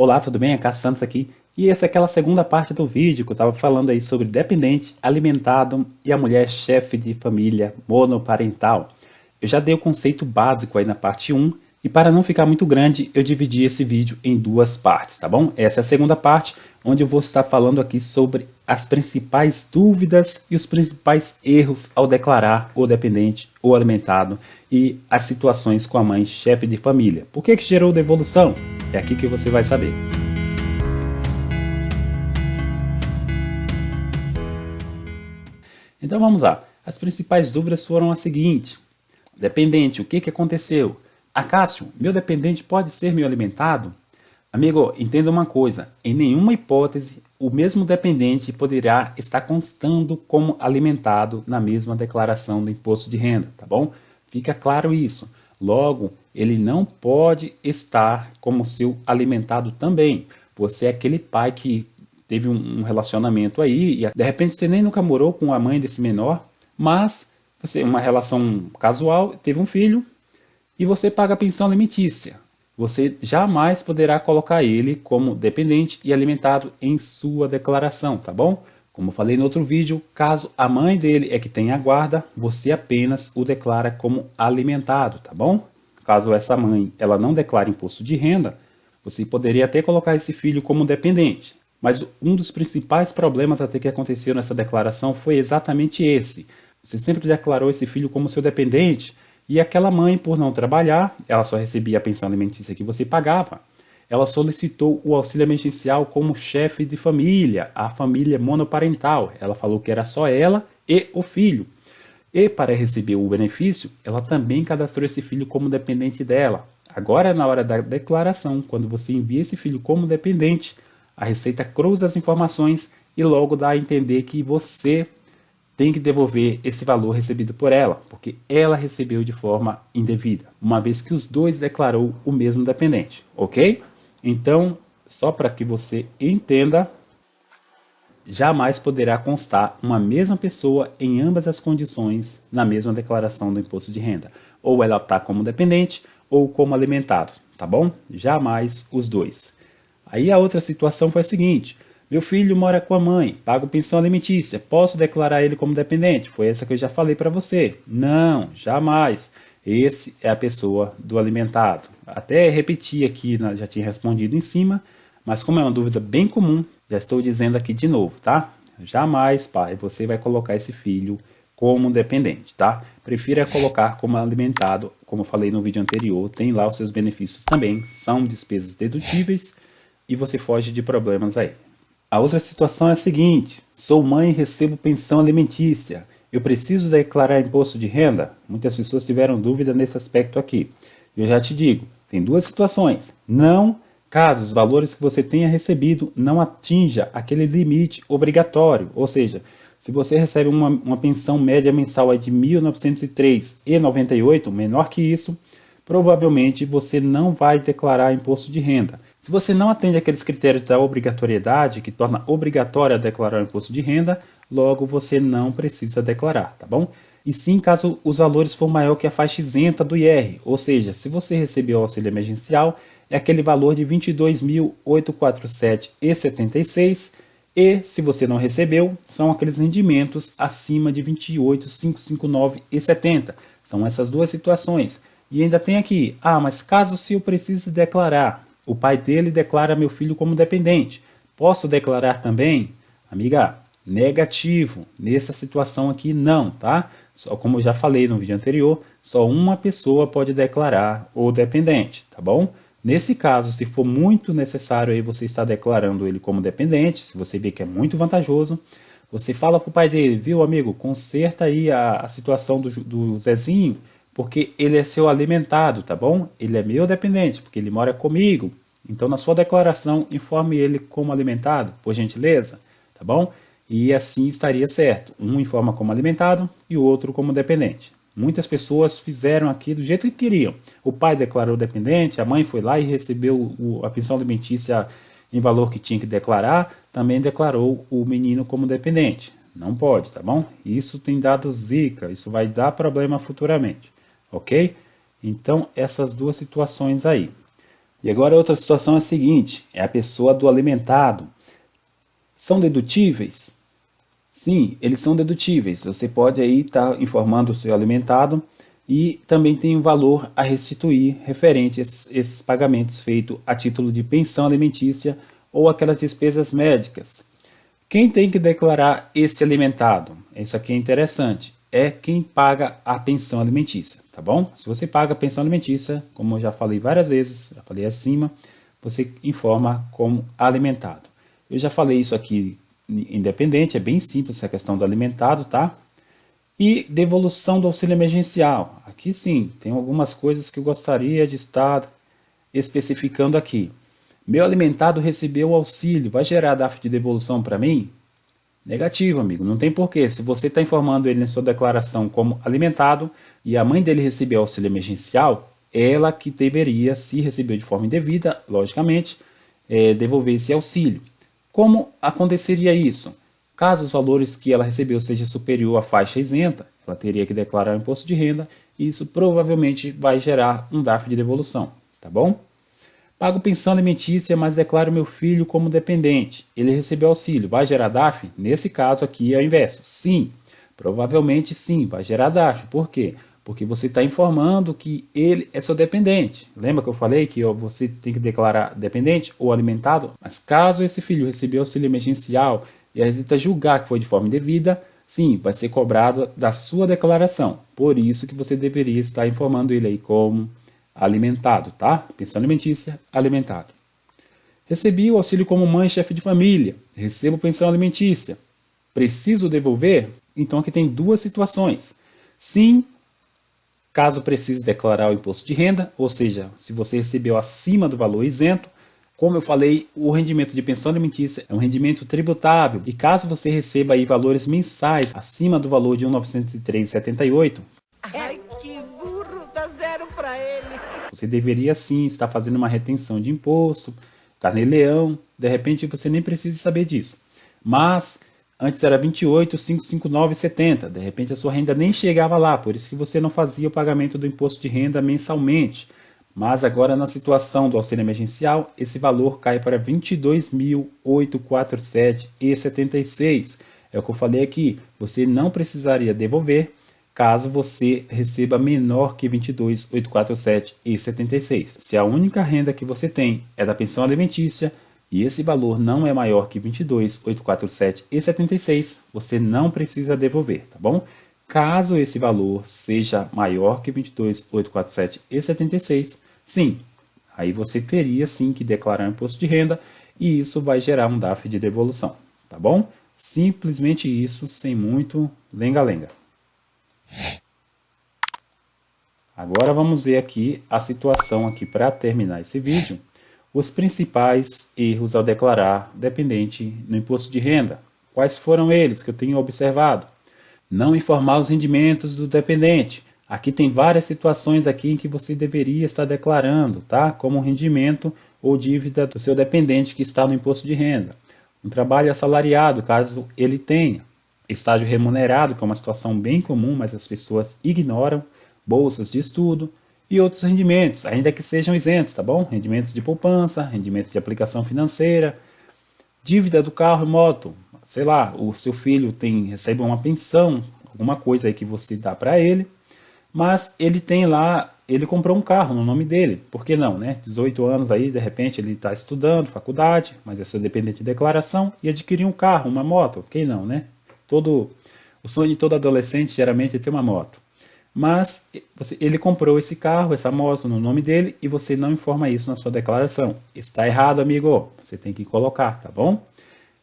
Olá, tudo bem? É Cássio Santos aqui. E essa é aquela segunda parte do vídeo que eu estava falando aí sobre dependente, alimentado e a mulher chefe de família monoparental. Eu já dei o conceito básico aí na parte um e para não ficar muito grande, eu dividi esse vídeo em duas partes, tá bom? Essa é a segunda parte, onde eu vou estar falando aqui sobre as principais dúvidas e os principais erros ao declarar o dependente ou alimentado e as situações com a mãe chefe de família. Por que gerou devolução? É aqui que você vai saber. Então vamos lá. As principais dúvidas foram as seguintes. Dependente, o que aconteceu? Acácio, meu dependente pode ser meu alimentado? Amigo, entenda uma coisa. Em nenhuma hipótese, o mesmo dependente poderá estar constando como alimentado na mesma declaração do imposto de renda, tá bom? Fica claro isso. Logo, ele não pode estar como seu alimentado também. Você é aquele pai que teve um relacionamento aí e de repente você nem nunca morou com a mãe desse menor, mas você uma relação casual, teve um filho e você paga a pensão alimentícia. Você jamais poderá colocar ele como dependente e alimentado em sua declaração, tá bom? Como falei no outro vídeo, caso a mãe dele é que tenha a guarda, você apenas o declara como alimentado, tá bom? Caso essa mãe ela não declare imposto de renda, você poderia até colocar esse filho como dependente. Mas um dos principais problemas até que aconteceu nessa declaração foi exatamente esse. Você sempre declarou esse filho como seu dependente e aquela mãe, por não trabalhar, ela só recebia a pensão alimentícia que você pagava. Ela solicitou o auxílio emergencial como chefe de família, a família monoparental. Ela falou que era só ela e o filho. E para receber o benefício, ela também cadastrou esse filho como dependente dela. Agora, na hora da declaração, quando você envia esse filho como dependente, a Receita cruza as informações e logo dá a entender que você tem que devolver esse valor recebido por ela, porque ela recebeu de forma indevida, uma vez que os dois declarou o mesmo dependente, ok? Então, só para que você entenda, jamais poderá constar uma mesma pessoa em ambas as condições na mesma declaração do imposto de renda. Ou ela está como dependente ou como alimentado, tá bom? Jamais os dois. Aí a outra situação foi a seguinte: meu filho mora com a mãe, pago pensão alimentícia, posso declarar ele como dependente? Foi essa que eu já falei para você. Não, jamais. Esse é a pessoa do alimentado. Até repeti aqui, já tinha respondido em cima, mas como é uma dúvida bem comum, já estou dizendo aqui de novo, tá? Jamais, pai, você vai colocar esse filho como dependente, tá? Prefira colocar como alimentado, como eu falei no vídeo anterior, tem lá os seus benefícios também, são despesas dedutíveis e você foge de problemas aí. A outra situação é a seguinte: sou mãe e recebo pensão alimentícia. Eu preciso declarar imposto de renda? Muitas pessoas tiveram dúvida nesse aspecto aqui. Eu já te digo, tem duas situações. Não, caso os valores que você tenha recebido não atinja aquele limite obrigatório. Ou seja, se você recebe uma pensão média mensal de R$ 1.903,98, menor que isso, provavelmente você não vai declarar imposto de renda. Se você não atende aqueles critérios da obrigatoriedade, que torna obrigatório declarar o imposto de renda, logo você não precisa declarar, tá bom? E sim, caso os valores for maior que a faixa isenta do IR, ou seja, se você recebeu o auxílio emergencial, é aquele valor de R$ 22.847,76 e se você não recebeu, são aqueles rendimentos acima de R$ 28.559,70. São essas duas situações. E ainda tem aqui, mas caso se eu precise declarar, o pai dele declara meu filho como dependente, posso declarar também? Amiga, negativo. Nessa situação aqui não, tá? Só como eu já falei no vídeo anterior, só uma pessoa pode declarar o dependente, tá bom? Nesse caso, se for muito necessário aí você estar declarando ele como dependente, se você vê que é muito vantajoso, você fala pro pai dele, viu amigo, conserta aí a situação do Zezinho, porque ele é seu alimentado, tá bom? Ele é meu dependente, porque ele mora comigo. Então, na sua declaração, informe ele como alimentado, por gentileza, tá bom? E assim estaria certo. Um informa como alimentado e o outro como dependente. Muitas pessoas fizeram aqui do jeito que queriam. O pai declarou dependente, a mãe foi lá e recebeu a pensão alimentícia em valor que tinha que declarar, também declarou o menino como dependente. Não pode, tá bom? Isso tem dado zica, isso vai dar problema futuramente. Ok? Então, essas duas situações aí. E agora outra situação é a seguinte, é a pessoa do alimentado. São dedutíveis? Sim, eles são dedutíveis. Você pode aí estar informando o seu alimentado e também tem um valor a restituir referente a esses pagamentos feitos a título de pensão alimentícia ou aquelas despesas médicas. Quem tem que declarar este alimentado? Isso aqui é interessante. É quem paga a pensão alimentícia, tá bom? Se você paga a pensão alimentícia, como eu já falei várias vezes, já falei acima, você informa como alimentado. Eu já falei isso aqui independente, é bem simples essa questão do alimentado, tá? E devolução do auxílio emergencial. Aqui sim, tem algumas coisas que eu gostaria de estar especificando aqui. Meu alimentado recebeu o auxílio, vai gerar DARF de devolução para mim? Negativo, amigo, não tem porquê. Se você está informando ele na sua declaração como alimentado e a mãe dele recebeu auxílio emergencial, ela que deveria, se recebeu de forma indevida, logicamente, devolver esse auxílio. Como aconteceria isso? Caso os valores que ela recebeu seja superior à faixa isenta, ela teria que declarar o imposto de renda e isso provavelmente vai gerar um DARF de devolução, tá bom? Pago pensão alimentícia, mas declaro meu filho como dependente. Ele recebeu auxílio, vai gerar DARF? Nesse caso aqui é o inverso. Sim, provavelmente sim, vai gerar DARF. Por quê? Porque você está informando que ele é seu dependente. Lembra que eu falei que você tem que declarar dependente ou alimentado? Mas caso esse filho recebeu auxílio emergencial e a Receita julgar que foi de forma indevida, sim, vai ser cobrado da sua declaração. Por isso que você deveria estar informando ele aí como alimentado, tá? Pensão alimentícia, alimentado. Recebi o auxílio como mãe e chefe de família. Recebo pensão alimentícia. Preciso devolver? Então aqui tem duas situações. Sim, caso precise declarar o imposto de renda, ou seja, se você recebeu acima do valor isento, como eu falei, o rendimento de pensão alimentícia é um rendimento tributável. E caso você receba aí valores mensais acima do valor de R$ 1.903,78, Ai, que burro, dá zero pra ele. você deveria sim estar fazendo uma retenção de imposto, Carnê-Leão, de repente você nem precisa saber disso. Mas antes era 28.559,70, de repente a sua renda nem chegava lá, por isso que você não fazia o pagamento do imposto de renda mensalmente. Mas agora na situação do auxílio emergencial, esse valor cai para 22.847,76. É o que eu falei aqui, você não precisaria devolver caso você receba menor que 22.847,76. Se a única renda que você tem é da pensão alimentícia e esse valor não é maior que 22.847,76, você não precisa devolver, tá bom? Caso esse valor seja maior que 22.847,76, sim, aí você teria sim que declarar um imposto de renda e isso vai gerar um DARF de devolução, tá bom? Simplesmente isso, sem muito lenga-lenga. Agora vamos ver aqui a situação aqui para terminar esse vídeo. Os principais erros ao declarar dependente no imposto de renda. Quais foram eles que eu tenho observado? Não informar os rendimentos do dependente. Aqui tem várias situações aqui em que você deveria estar declarando, tá? Como rendimento ou dívida do seu dependente que está no imposto de renda. Um trabalho assalariado, caso ele tenha. Estágio remunerado, que é uma situação bem comum, mas as pessoas ignoram. Bolsas de estudo e outros rendimentos, ainda que sejam isentos, tá bom? Rendimentos de poupança, rendimento de aplicação financeira, dívida do carro e moto, sei lá, o seu filho recebe uma pensão, alguma coisa aí que você dá para ele, mas ele tem lá, ele comprou um carro no nome dele, por que não, né? 18 anos aí, de repente ele está estudando, faculdade, mas é seu dependente de declaração e adquirir um carro, uma moto, quem não, né? O sonho de todo adolescente geralmente é ter uma moto. Mas ele comprou esse carro, essa moto no nome dele e você não informa isso na sua declaração. Está errado, amigo. Você tem que colocar, tá bom?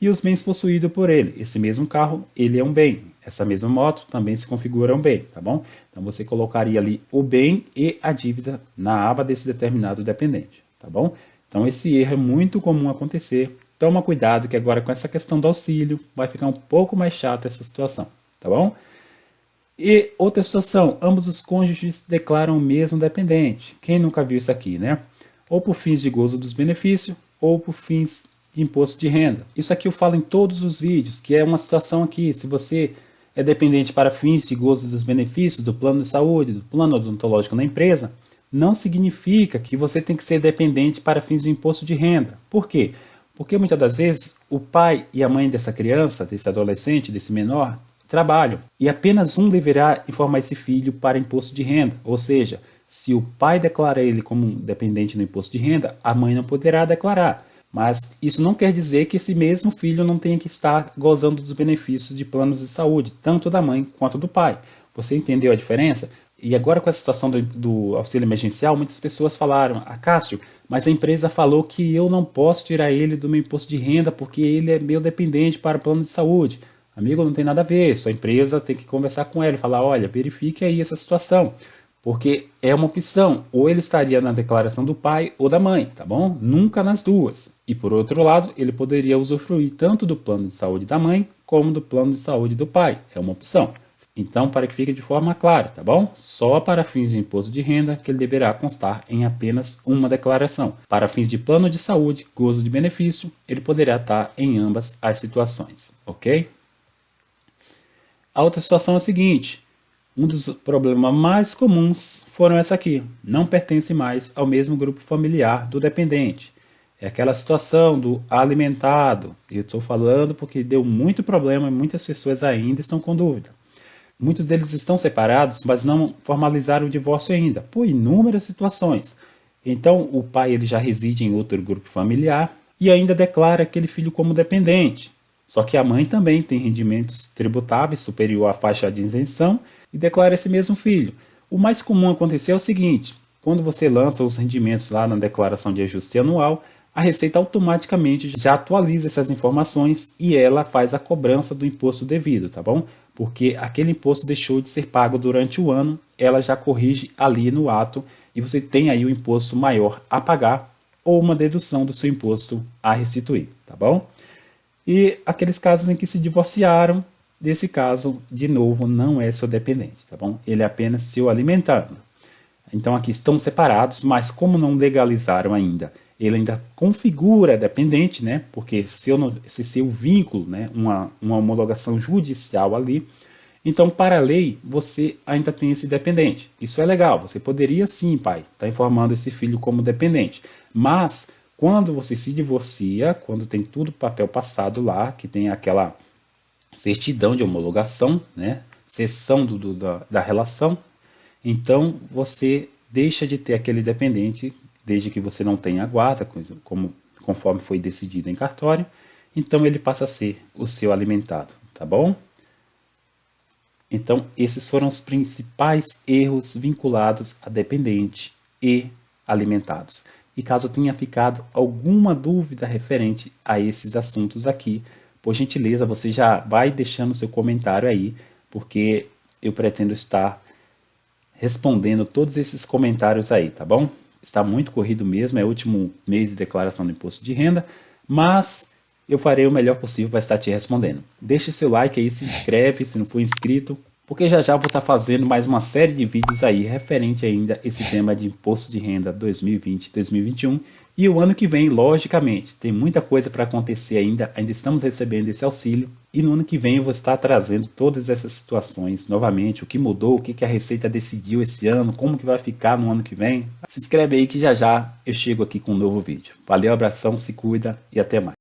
E os bens possuídos por ele. Esse mesmo carro, ele é um bem. Essa mesma moto também se configura um bem, tá bom? Então você colocaria ali o bem e a dívida na aba desse determinado dependente, tá bom? Então esse erro é muito comum acontecer. Toma cuidado que agora com essa questão do auxílio vai ficar um pouco mais chata essa situação, tá bom? E outra situação, ambos os cônjuges declaram o mesmo dependente. Quem nunca viu isso aqui, né? Ou por fins de gozo dos benefícios, ou por fins de imposto de renda. Isso aqui eu falo em todos os vídeos, que é uma situação aqui, se você é dependente para fins de gozo dos benefícios do plano de saúde, do plano odontológico na empresa, não significa que você tem que ser dependente para fins de imposto de renda. Por quê? Porque muitas das vezes o pai e a mãe dessa criança, desse adolescente, desse menor, trabalham. E apenas um deverá informar esse filho para imposto de renda. Ou seja, se o pai declara ele como dependente no imposto de renda, a mãe não poderá declarar. Mas isso não quer dizer que esse mesmo filho não tenha que estar gozando dos benefícios de planos de saúde, tanto da mãe quanto do pai. Você entendeu a diferença? E agora com a situação do auxílio emergencial, muitas pessoas falaram: Cássio, mas a empresa falou que eu não posso tirar ele do meu imposto de renda porque ele é meu dependente para o plano de saúde. Amigo, não tem nada a ver, sua empresa tem que conversar com ele e falar: olha, verifique aí essa situação. Porque é uma opção, ou ele estaria na declaração do pai ou da mãe, tá bom? Nunca nas duas. E por outro lado, ele poderia usufruir tanto do plano de saúde da mãe, como do plano de saúde do pai. É uma opção. Então, para que fique de forma clara, tá bom? Só para fins de imposto de renda que ele deverá constar em apenas uma declaração. Para fins de plano de saúde, gozo de benefício, ele poderá estar em ambas as situações, ok? A outra situação é a seguinte: um dos problemas mais comuns foram essa aqui: não pertence mais ao mesmo grupo familiar do dependente. É aquela situação do alimentado. Eu estou falando porque deu muito problema e muitas pessoas ainda estão com dúvida. Muitos deles estão separados, mas não formalizaram o divórcio ainda, por inúmeras situações. Então, o pai ele já reside em outro grupo familiar e ainda declara aquele filho como dependente. Só que a mãe também tem rendimentos tributáveis superior à faixa de isenção e declara esse mesmo filho. O mais comum acontecer é o seguinte: quando você lança os rendimentos lá na declaração de ajuste anual, a Receita automaticamente já atualiza essas informações e ela faz a cobrança do imposto devido, tá bom? Porque aquele imposto deixou de ser pago durante o ano, ela já corrige ali no ato e você tem aí o imposto maior a pagar ou uma dedução do seu imposto a restituir, tá bom? E aqueles casos em que se divorciaram, nesse caso, de novo, não é seu dependente, tá bom? Ele é apenas seu alimentado. Então aqui estão separados, mas como não legalizaram ainda, ele ainda configura dependente, né? Porque se seu vínculo, né, uma homologação judicial ali, então para a lei você ainda tem esse dependente. Isso é legal, você poderia sim, pai, estar informando esse filho como dependente. Mas quando você se divorcia, quando tem tudo papel passado lá, que tem aquela certidão de homologação, né, cessão da relação, então você deixa de ter aquele dependente, desde que você não tenha a guarda, conforme foi decidido em cartório, então ele passa a ser o seu alimentado, tá bom? Então esses foram os principais erros vinculados a dependente e alimentados. E caso tenha ficado alguma dúvida referente a esses assuntos aqui, por gentileza, você já vai deixando seu comentário aí, porque eu pretendo estar respondendo todos esses comentários aí, tá bom? Está muito corrido mesmo, é o último mês de declaração do imposto de renda, mas eu farei o melhor possível para estar te respondendo. Deixe seu like aí, se inscreve se não for inscrito, porque já vou estar fazendo mais uma série de vídeos aí referente ainda a esse tema de imposto de renda 2020 2021. E o ano que vem, logicamente, tem muita coisa para acontecer ainda estamos recebendo esse auxílio. E no ano que vem eu vou estar trazendo todas essas situações novamente, o que mudou, o que a Receita decidiu esse ano, como que vai ficar no ano que vem. Se inscreve aí que já eu chego aqui com um novo vídeo. Valeu, abração, se cuida e até mais.